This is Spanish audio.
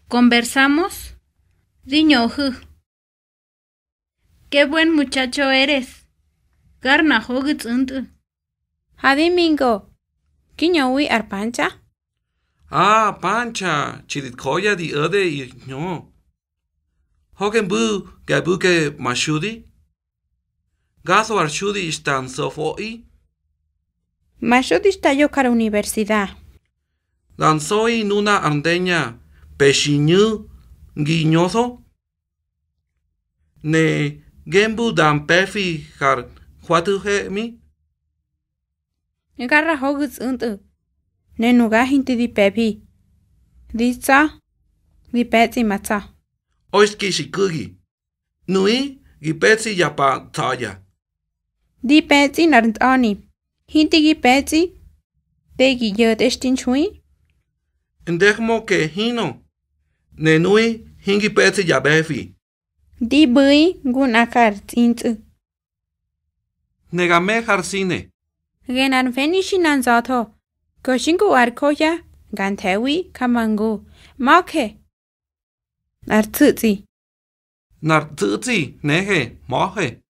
¿Conversamos? Diñoju. Qué buen muchacho eres. Garna hogits untu. Hadimingo. Kiñowi arpancha? Ah, Pancha, chiditkoya di ode y no. Hogen bu gabuke mashudi? Gaso arshudi istan sofoi? Mashudista yo cara universidad. Lanzoi nuna andeña peshiñu guiñoso? Ne gembu dan pefi har huatuhe mi? Garra hogits untu. Nenuga hinti di pepi. Ditsa. Di petsi matza. Oiski shikugi. Nui gipetsi yapa taya. Di petsi narntani. Hinti gi petsi. Degi yod estin chui. Endegmo que hino. Ne nui hingi petsi yabefi. Di bui gun akar tintsu. Negame harsine. Genan fenishinan zato. Koshinku arkoya. Gantewi kamangu. Make. Artsutsi. Nartutsi nehe mohe.